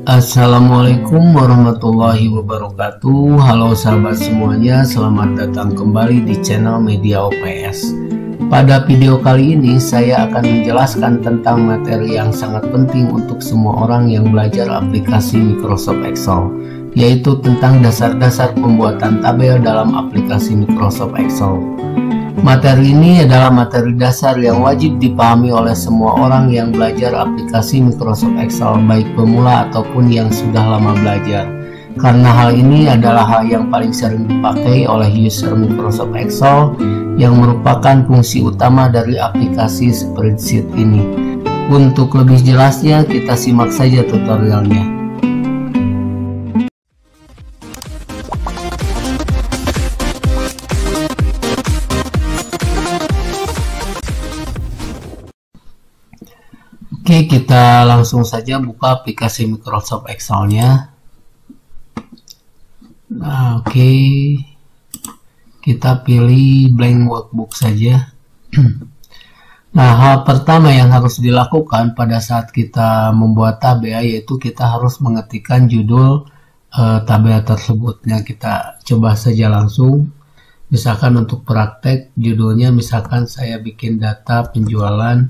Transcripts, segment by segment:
Assalamualaikum warahmatullahi wabarakatuh. Halo sahabat semuanya, selamat datang kembali di channel Media OPS. Pada video kali ini saya akan menjelaskan tentang materi yang sangat penting untuk semua orang yang belajar aplikasi Microsoft Excel, yaitu tentang dasar-dasar pembuatan tabel dalam aplikasi Microsoft Excel. Materi ini adalah materi dasar yang wajib dipahami oleh semua orang yang belajar aplikasi Microsoft Excel, baik pemula ataupun yang sudah lama belajar. Karena hal ini adalah hal yang paling sering dipakai oleh user Microsoft Excel yang merupakan fungsi utama dari aplikasi spreadsheet ini. Untuk lebih jelasnya, kita simak saja tutorialnya. Oke, kita langsung saja buka aplikasi Microsoft Excel-nya. Nah, oke. Kita pilih blank workbook saja. Nah, hal pertama yang harus dilakukan pada saat kita membuat tabel yaitu kita harus mengetikkan judul tabel tersebut. Nah, kita coba saja langsung. Misalkan untuk praktek, judulnya misalkan saya bikin data penjualan.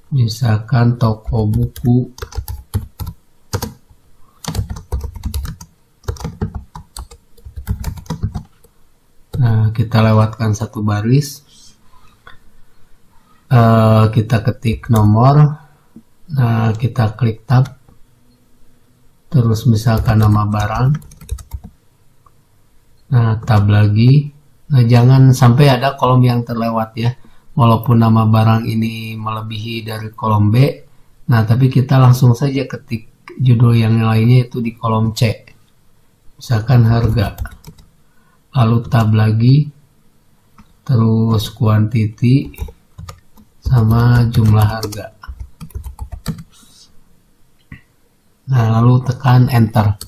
Misalkan toko buku. Nah, kita lewatkan satu baris. Kita ketik nomor. Nah, kita klik tab. Terus misalkan nama barang. Nah, tab lagi. Nah, jangan sampai ada kolom yang terlewat ya. Walaupun nama barang ini melebihi dari kolom B, nah tapi kita langsung saja ketik judul yang lainnya itu di kolom C. Misalkan harga. Lalu tab lagi, terus quantity sama jumlah harga. Nah, lalu tekan enter.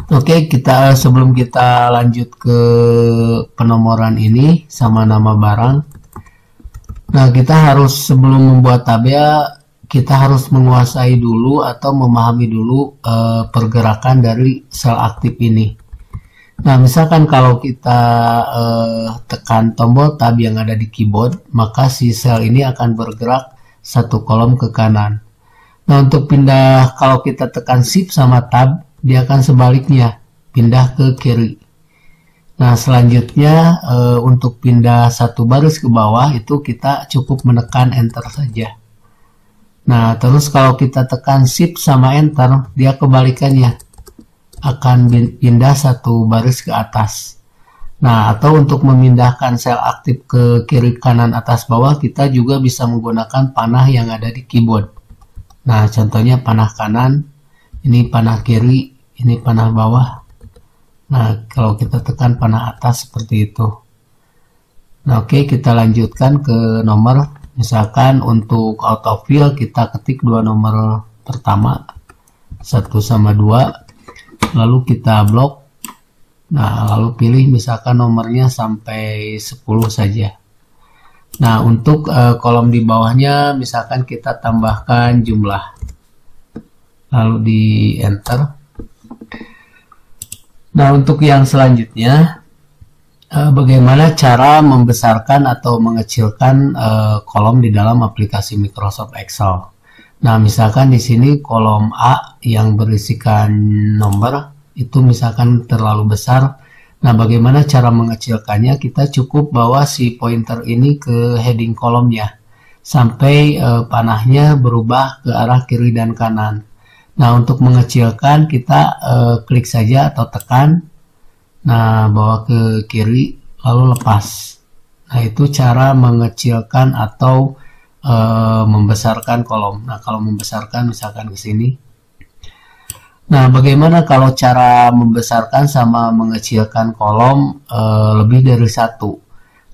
Oke, sebelum kita lanjut ke penomoran ini sama nama barang. Nah, kita harus sebelum membuat tabel, kita harus menguasai dulu atau memahami dulu pergerakan dari sel aktif ini. Nah, misalkan kalau kita tekan tombol tab yang ada di keyboard, maka si sel ini akan bergerak satu kolom ke kanan. Nah, untuk pindah, kalau kita tekan shift sama tab, dia akan sebaliknya pindah ke kiri. Nah, selanjutnya untuk pindah satu baris ke bawah itu kita cukup menekan enter saja. Nah, terus kalau kita tekan shift sama enter, dia kebalikannya akan pindah satu baris ke atas. Nah, atau untuk memindahkan sel aktif ke kiri, kanan, atas, bawah, kita juga bisa menggunakan panah yang ada di keyboard. Nah, contohnya panah kanan, ini panah kiri, ini panah bawah. Nah, kalau kita tekan panah atas seperti itu. Nah, oke, kita lanjutkan ke nomor. Misalkan untuk autofill kita ketik dua nomor pertama, 1 sama 2. Lalu kita blok. Nah, lalu pilih misalkan nomornya sampai 10 saja. Nah, untuk kolom di bawahnya misalkan kita tambahkan jumlah. Lalu di enter. Nah, untuk yang selanjutnya, bagaimana cara membesarkan atau mengecilkan kolom di dalam aplikasi Microsoft Excel. Nah, misalkan di sini kolom A yang berisikan nomor, itu misalkan terlalu besar. Nah, bagaimana cara mengecilkannya? Kita cukup bawa si pointer ini ke heading kolomnya, sampai panahnya berubah ke arah kiri dan kanan. Nah, untuk mengecilkan kita klik saja atau tekan. Nah, bawa ke kiri lalu lepas. Nah, itu cara mengecilkan atau membesarkan kolom. Nah, kalau membesarkan misalkan ke sini. Nah, bagaimana kalau cara membesarkan sama mengecilkan kolom lebih dari satu?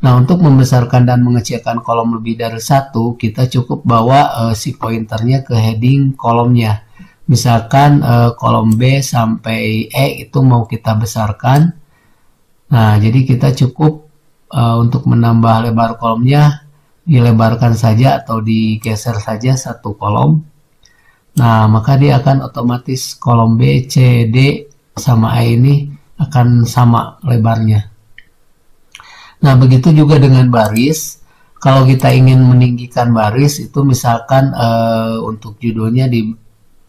Nah, untuk membesarkan dan mengecilkan kolom lebih dari satu, kita cukup bawa si pointernya ke heading kolomnya. Misalkan kolom B sampai E itu mau kita besarkan. Nah, jadi kita cukup untuk menambah lebar kolomnya dilebarkan saja atau digeser saja satu kolom. Nah, maka dia akan otomatis kolom B, C, D, sama A ini akan sama lebarnya. Nah, begitu juga dengan baris. Kalau kita ingin meninggikan baris, itu misalkan untuk judulnya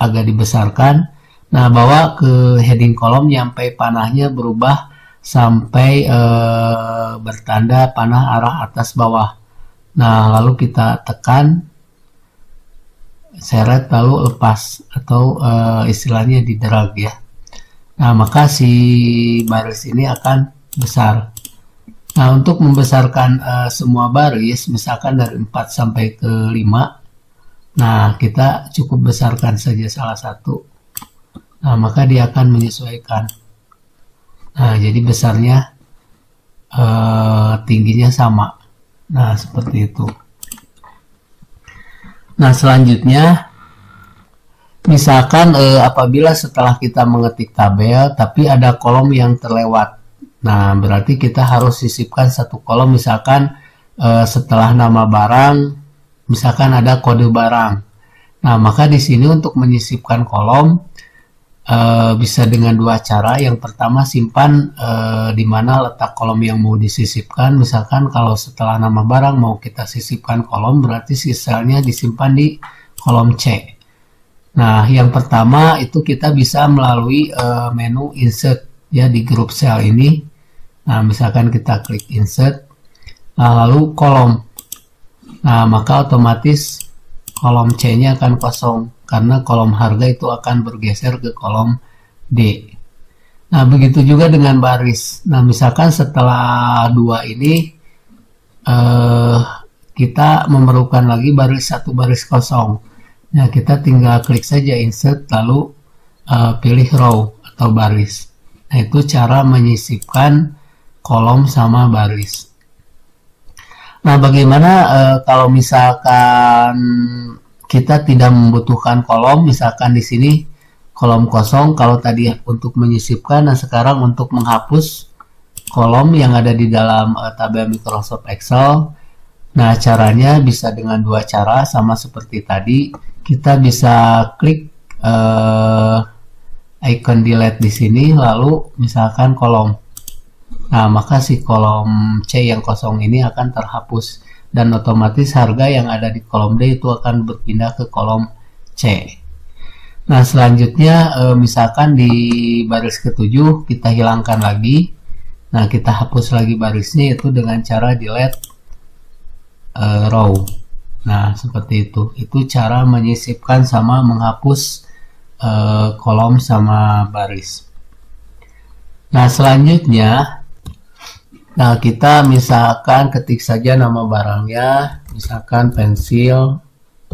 agak dibesarkan. Nah, bawa ke heading kolom sampai panahnya berubah sampai bertanda panah arah atas bawah. Nah, lalu kita tekan, seret, lalu lepas, atau istilahnya di drag ya. Nah, maka si baris ini akan besar. Nah, untuk membesarkan semua baris, misalkan dari 4 sampai ke 5, nah, kita cukup besarkan saja salah satu. Nah, maka dia akan menyesuaikan. Nah, jadi besarnya, tingginya sama. Nah, seperti itu. Nah, selanjutnya, misalkan apabila setelah kita mengetik tabel, tapi ada kolom yang terlewat. Nah, berarti kita harus sisipkan satu kolom, misalkan setelah nama barang, misalkan ada kode barang. Nah, maka di sini untuk menyisipkan kolom, bisa dengan dua cara. Yang pertama, simpan di mana letak kolom yang mau disisipkan. Misalkan kalau setelah nama barang mau kita sisipkan kolom, berarti selnya disimpan di kolom C. Nah, yang pertama itu kita bisa melalui menu insert ya di grup cell ini. Nah, misalkan kita klik insert, nah, lalu kolom. Nah, maka otomatis kolom C-nya akan kosong karena kolom harga itu akan bergeser ke kolom D. Nah, begitu juga dengan baris. Nah, misalkan setelah 2 ini kita memerlukan lagi satu baris kosong. Nah, kita tinggal klik saja insert lalu pilih row atau baris. Nah, itu cara menyisipkan kolom sama baris. Nah, bagaimana kalau misalkan kita tidak membutuhkan kolom, misalkan di sini kolom kosong, kalau tadi untuk menyisipkan, nah sekarang untuk menghapus kolom yang ada di dalam tabel Microsoft Excel. Nah, caranya bisa dengan dua cara, sama seperti tadi. Kita bisa klik icon delete di sini, lalu misalkan kolom. Nah, maka si kolom C yang kosong ini akan terhapus dan otomatis harga yang ada di kolom D itu akan berpindah ke kolom C. Nah, selanjutnya misalkan di baris ke-7 kita hilangkan lagi. Nah, kita hapus lagi barisnya itu dengan cara delete row. Nah, seperti itu. Itu cara menyisipkan sama menghapus kolom sama baris. Nah, selanjutnya nah, kita misalkan ketik saja nama barangnya, misalkan pensil,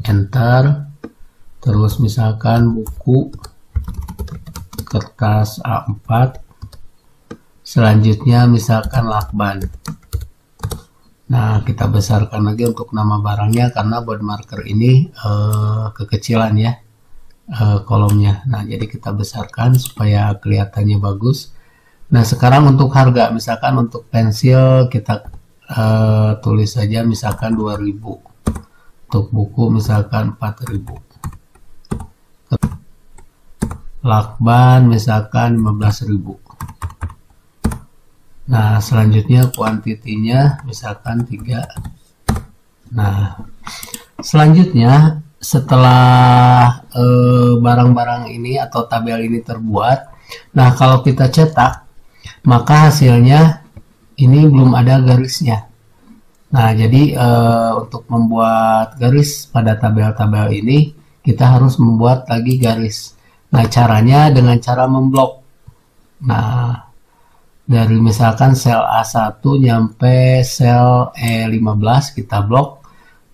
enter, terus misalkan buku, kertas A4, selanjutnya misalkan lakban. Nah, kita besarkan lagi untuk nama barangnya karena bold marker ini kekecilan ya kolomnya. Nah, jadi kita besarkan supaya kelihatannya bagus. Nah, sekarang untuk harga, misalkan untuk pensil kita tulis saja misalkan 2000. Untuk buku misalkan 4000. Lakban misalkan 15.000. Nah, selanjutnya kuantitinya misalkan 3. Nah, selanjutnya setelah barang-barang ini atau tabel ini terbuat, nah kalau kita cetak, maka hasilnya ini belum ada garisnya. Nah, jadi untuk membuat garis pada tabel-tabel ini, kita harus membuat lagi garis. Nah, caranya dengan cara memblok. Nah, dari misalkan sel A1 nyampe sel E15 kita blok.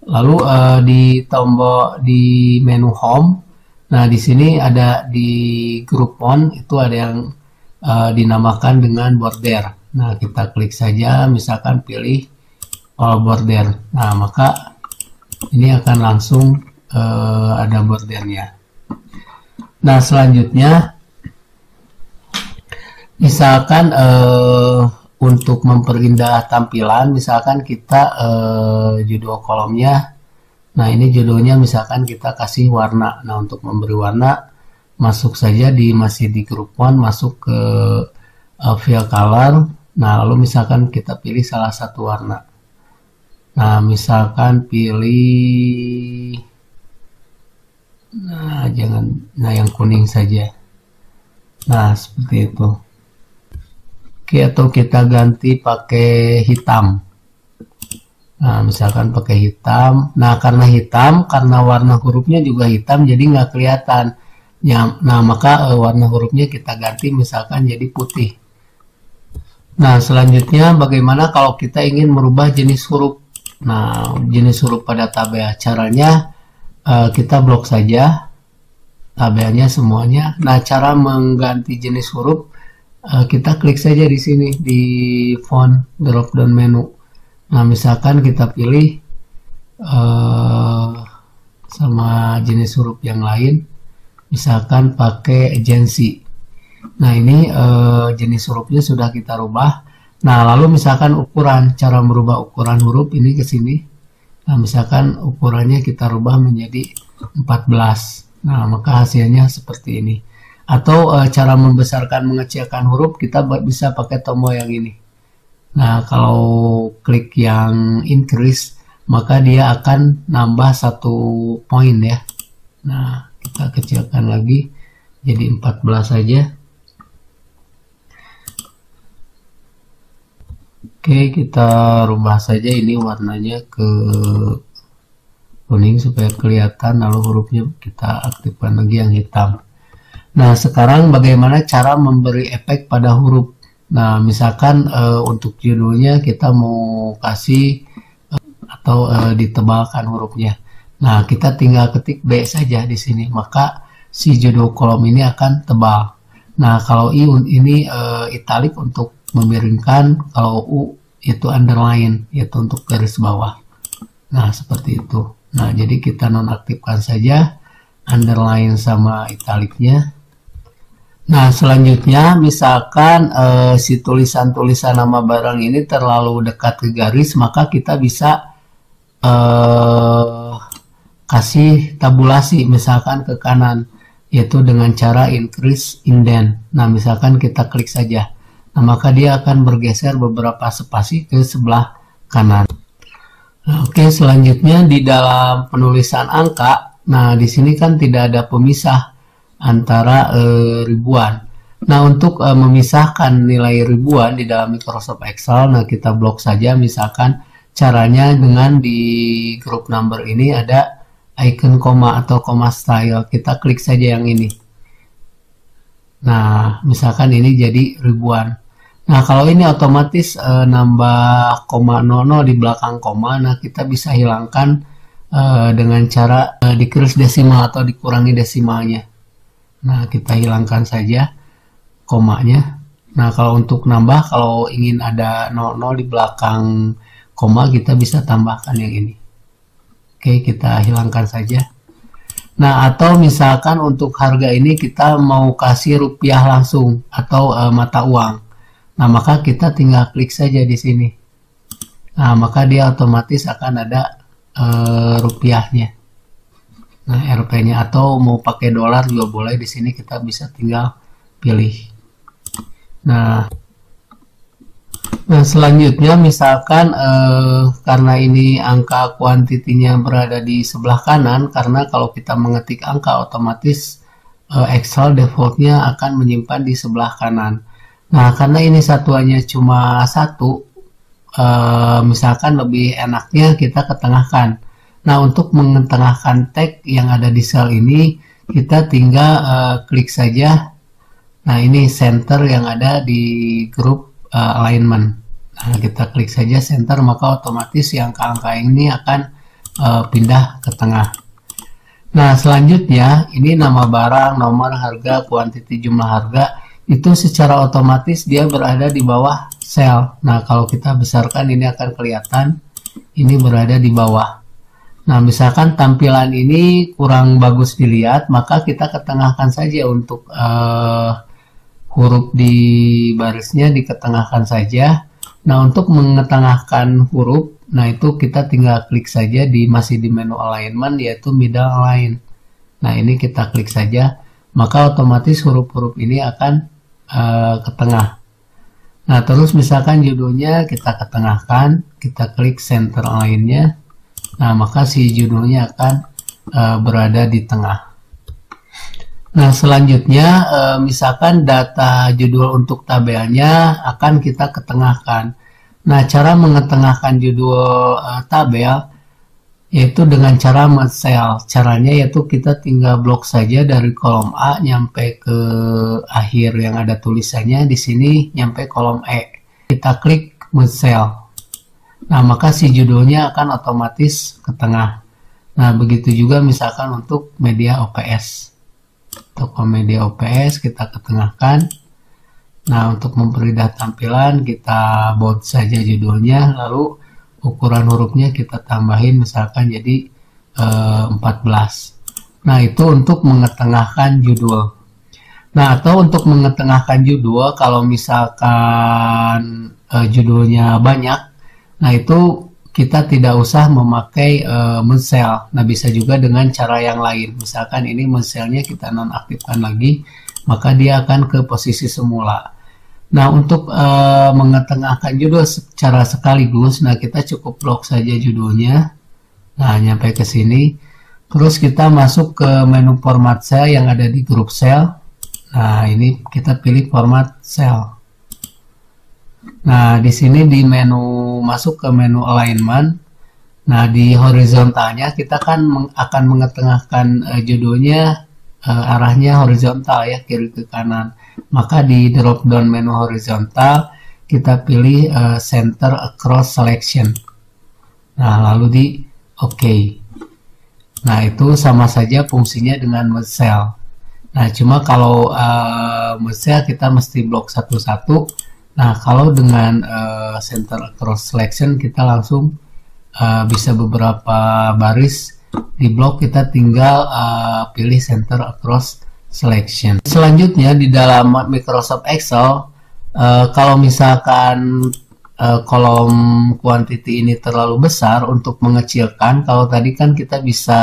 Lalu di tombol di menu home, nah di sini ada di group on itu ada yang dinamakan dengan border. Nah, kita klik saja, misalkan pilih all border. Nah, maka ini akan langsung ada bordernya. Nah, selanjutnya misalkan untuk memperindah tampilan, misalkan kita judul kolomnya, nah ini judulnya misalkan kita kasih warna. Nah untuk memberi warna, masuk saja masih di group one, masuk ke fill color. Nah lalu misalkan kita pilih salah satu warna. Nah misalkan pilih, nah yang kuning saja. Nah seperti itu. Oke, atau kita ganti pakai hitam. Nah misalkan pakai hitam. Nah karena hitam, karena warna hurufnya juga hitam, jadi nggak kelihatan. Ya, nah maka warna hurufnya kita ganti misalkan jadi putih. Nah selanjutnya bagaimana kalau kita ingin merubah jenis huruf. Nah jenis huruf pada tabel, caranya kita blok saja tabelnya semuanya. Nah cara mengganti jenis huruf, kita klik saja di sini di font drop down menu. Nah misalkan kita pilih sama jenis huruf yang lain, misalkan pakai agency. Nah ini jenis hurufnya sudah kita rubah. Nah lalu misalkan ukuran, cara merubah ukuran huruf ini ke sini. Nah misalkan ukurannya kita rubah menjadi 14. Nah maka hasilnya seperti ini. Atau cara membesarkan mengecilkan huruf, kita bisa pakai tombol yang ini. Nah kalau klik yang increase, maka dia akan nambah 1 poin ya. Nah kita kecilkan lagi jadi 14 saja. Oke, kita rubah saja ini warnanya ke kuning supaya kelihatan, lalu hurufnya kita aktifkan lagi yang hitam. Nah sekarang bagaimana cara memberi efek pada huruf. Nah misalkan untuk judulnya kita mau kasih atau ditebalkan hurufnya. Nah kita tinggal ketik B saja di sini, maka si judul kolom ini akan tebal. Nah kalau I ini italic untuk memiringkan, kalau U itu underline, yaitu untuk garis bawah. Nah seperti itu. Nah jadi kita nonaktifkan saja underline sama italicnya. Nah selanjutnya misalkan si tulisan-tulisan nama barang ini terlalu dekat ke garis, maka kita bisa kasih tabulasi misalkan ke kanan, yaitu dengan cara increase indent. Nah misalkan kita klik saja, nah maka dia akan bergeser beberapa spasi ke sebelah kanan. Nah, oke, selanjutnya di dalam penulisan angka, nah di sini kan tidak ada pemisah antara ribuan. Nah untuk memisahkan nilai ribuan di dalam Microsoft Excel, nah kita blok saja. Misalkan caranya dengan di group number ini ada icon koma atau koma style, kita klik saja yang ini. Nah misalkan ini jadi ribuan. Nah kalau ini otomatis nambah koma 00 di belakang koma, nah kita bisa hilangkan dengan cara decrease desimal atau dikurangi desimalnya. Nah kita hilangkan saja komanya. Nah kalau untuk nambah, kalau ingin ada 00 di belakang koma, kita bisa tambahkan yang ini. Oke, kita hilangkan saja. Nah atau misalkan untuk harga ini kita mau kasih rupiah langsung atau mata uang. Nah maka kita tinggal klik saja di sini. Nah maka dia otomatis akan ada rupiahnya. Nah Rp-nya, atau mau pakai dolar juga boleh, di sini kita bisa tinggal pilih. Nah selanjutnya misalkan karena ini angka kuantitinya berada di sebelah kanan, karena kalau kita mengetik angka otomatis Excel defaultnya akan menyimpan di sebelah kanan. Nah karena ini satuannya cuma 1, misalkan lebih enaknya kita ketengahkan. Nah untuk mengetengahkan tag yang ada di sel ini, kita tinggal klik saja. Nah ini center yang ada di grup alignment. Nah kita klik saja center, maka otomatis yang angka ini akan pindah ke tengah. Nah selanjutnya ini nama barang, nomor, harga, kuantiti, jumlah harga, itu secara otomatis dia berada di bawah sel. Nah kalau kita besarkan ini akan kelihatan ini berada di bawah. Nah misalkan tampilan ini kurang bagus dilihat, maka kita ketengahkan saja untuk huruf di barisnya, diketengahkan saja. Nah, untuk mengetengahkan huruf, nah itu kita tinggal klik saja masih di menu alignment, yaitu middle align. Nah, ini kita klik saja, maka otomatis huruf-huruf ini akan ke tengah. Nah, terus misalkan judulnya kita ketengahkan, kita klik center align-nya. Nah, maka si judulnya akan berada di tengah. Nah, selanjutnya misalkan data judul untuk tabelnya akan kita ketengahkan. Nah, cara mengetengahkan judul tabel yaitu dengan cara men-cell. Caranya yaitu kita tinggal blok saja dari kolom A nyampe ke akhir yang ada tulisannya, di sini nyampe kolom E. Kita klik men-cell. Nah, maka si judulnya akan otomatis ke tengah. Nah, begitu juga misalkan untuk media OPS. Untuk media OPS kita ketengahkan. Nah, untuk mempermudah tampilan kita bold saja judulnya, lalu ukuran hurufnya kita tambahin misalkan jadi 14. Nah, itu untuk mengetengahkan judul. Nah, atau untuk mengetengahkan judul kalau misalkan judulnya banyak, nah itu kita tidak usah memakai men-cell. Nah, bisa juga dengan cara yang lain. Misalkan ini men-cellnya kita nonaktifkan lagi, maka dia akan ke posisi semula. Nah, untuk mengetengahkan judul secara sekaligus, nah kita cukup blok saja judulnya. Nah, nyampe ke sini. Terus kita masuk ke menu format cell yang ada di grup cell. Nah, ini kita pilih format cell. Nah, di sini di menu masuk ke menu alignment. Nah, di horizontalnya kita kan akan mengetengahkan judulnya arahnya horizontal ya, kiri ke kanan. Maka di drop down menu horizontal kita pilih center across selection. Nah, lalu di OK. Nah, itu sama saja fungsinya dengan merge cell. Nah, cuma kalau merge cell kita mesti blok satu-satu. Nah, kalau dengan center across selection kita langsung bisa beberapa baris di blok, kita tinggal pilih center across selection. Selanjutnya di dalam Microsoft Excel, kalau misalkan kolom quantity ini terlalu besar, untuk mengecilkan, kalau tadi kan kita bisa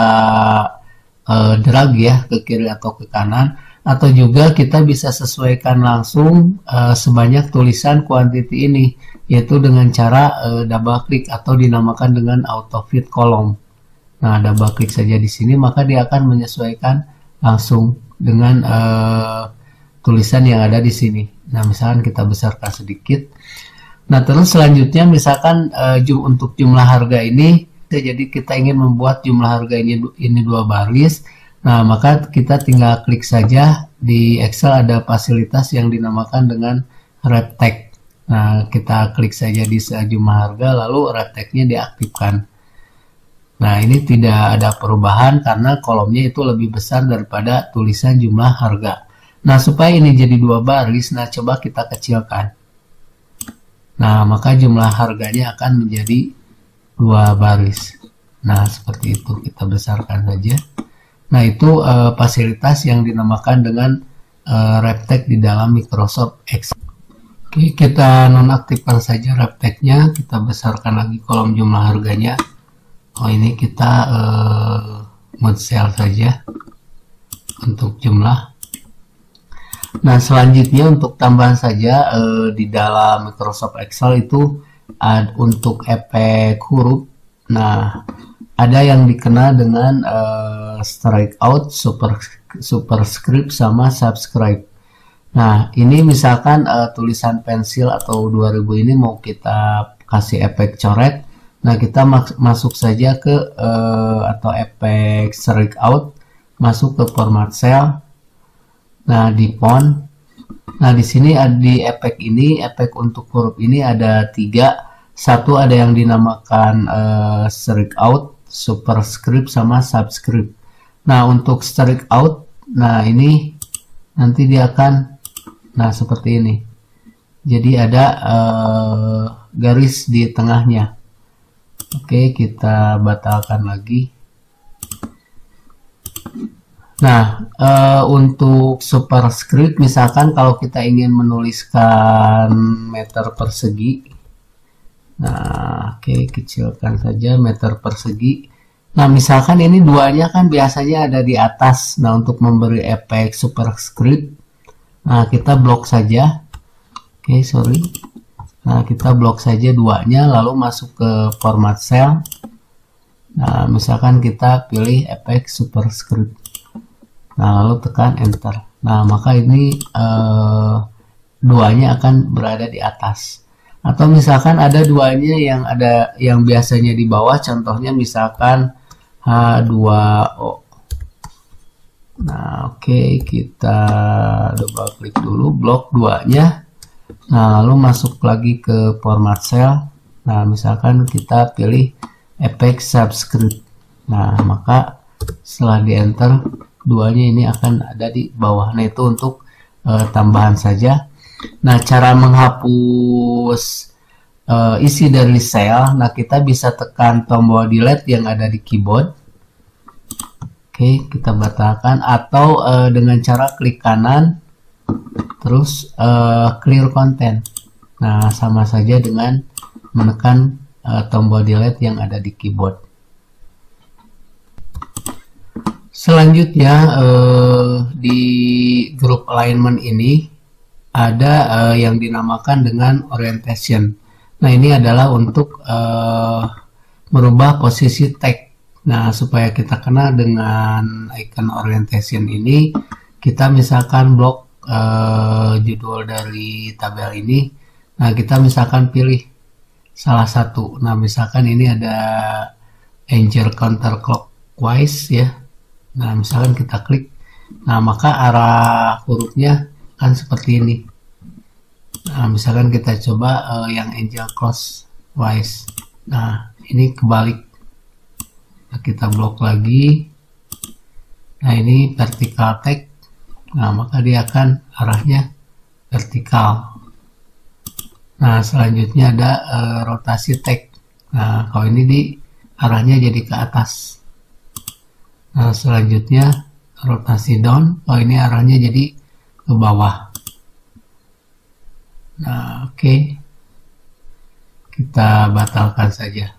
drag ya ke kiri atau ke kanan, atau juga kita bisa sesuaikan langsung sebanyak tulisan quantity ini, yaitu dengan cara double klik atau dinamakan dengan auto fit kolom. Nah, double klik saja di sini, maka dia akan menyesuaikan langsung dengan tulisan yang ada di sini. Nah, misalkan kita besarkan sedikit. Nah, terus selanjutnya misalkan untuk jumlah harga ini, jadi kita ingin membuat jumlah harga ini 2 baris. Nah, maka kita tinggal klik saja di Excel, ada fasilitas yang dinamakan dengan wrap tag. Nah, kita klik saja di jumlah harga, lalu wrap tag-nya diaktifkan. Nah, ini tidak ada perubahan karena kolomnya itu lebih besar daripada tulisan jumlah harga. Nah, supaya ini jadi 2 baris, nah coba kita kecilkan. Nah, maka jumlah harganya akan menjadi 2 baris. Nah, seperti itu. Kita besarkan saja. Nah, itu fasilitas yang dinamakan dengan wrap tag di dalam Microsoft Excel. Oke, kita nonaktifkan saja wrap tag-nya. Kita besarkan lagi kolom jumlah harganya. Oh, ini kita merge cell saja untuk jumlah. Nah, selanjutnya untuk tambahan saja di dalam Microsoft Excel itu untuk efek huruf. Nah, ada yang dikenal dengan strike out, superscript sama subscribe. Nah, ini misalkan tulisan pensil atau 2000 ini mau kita kasih efek coret. Nah, kita masuk saja ke atau efek strike out, masuk ke format cell. Nah, di font. Nah, di sini di efek ini, efek untuk huruf ini ada 3. Satu ada yang dinamakan strike out, superscript sama subscript. Nah, untuk strike out, nah ini nanti dia akan seperti ini. Jadi ada garis di tengahnya. Oke, kita batalkan lagi. Nah, untuk superscript misalkan kalau kita ingin menuliskan meter persegi, Nah, oke, kecilkan saja meter persegi. Nah, misalkan ini duanya kan biasanya ada di atas. Nah, untuk memberi efek superscript, nah kita blok saja. Oke, sorry. Nah, kita blok saja duanya, lalu masuk ke format cell. Nah, misalkan kita pilih efek superscript. Nah, lalu tekan enter. Nah, maka ini duanya akan berada di atas. Atau misalkan ada duanya yang biasanya di bawah, contohnya misalkan H2O. Nah, oke, kita double klik dulu, blok duanya. Nah, lalu masuk lagi ke format cell. Nah, misalkan kita pilih efek subscript. Nah, maka setelah di enter, duanya ini akan ada di bawah. Nah, itu untuk tambahan saja. Nah, cara menghapus isi dari cell, nah kita bisa tekan tombol delete yang ada di keyboard. Oke, kita batalkan, atau dengan cara klik kanan terus clear content. Nah, sama saja dengan menekan tombol delete yang ada di keyboard. Selanjutnya di group alignment ini ada yang dinamakan dengan orientation. Nah, ini adalah untuk merubah posisi tag. Nah, supaya kita kenal dengan icon orientation ini, kita misalkan blok judul dari tabel ini. Nah, kita misalkan pilih salah satu. Nah, misalkan ini ada angel counterclockwise ya. Nah, misalkan kita klik. Nah, maka arah hurufnya kan seperti ini. Nah, misalkan kita coba yang angel crosswise. Nah, ini kebalik. Nah, kita blok lagi. Nah, ini vertical tag. Nah, maka dia akan arahnya vertikal. Nah, selanjutnya ada rotasi tag. Nah, kalau ini di arahnya jadi ke atas. Nah, selanjutnya rotasi down. Kalau ini arahnya jadi ke bawah. Nah, oke. Kita batalkan saja.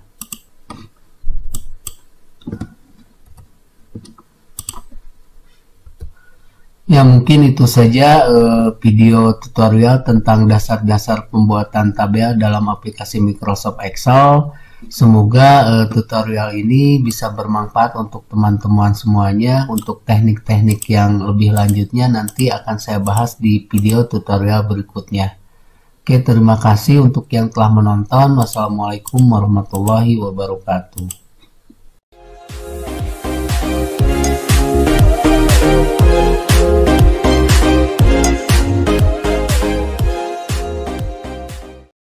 Ya, mungkin itu saja video tutorial tentang dasar-dasar pembuatan tabel dalam aplikasi Microsoft Excel. Semoga tutorial ini bisa bermanfaat untuk teman-teman semuanya. Untuk teknik-teknik yang lebih lanjutnya nanti akan saya bahas di video tutorial berikutnya. Oke, terima kasih untuk yang telah menonton. Wassalamualaikum warahmatullahi wabarakatuh.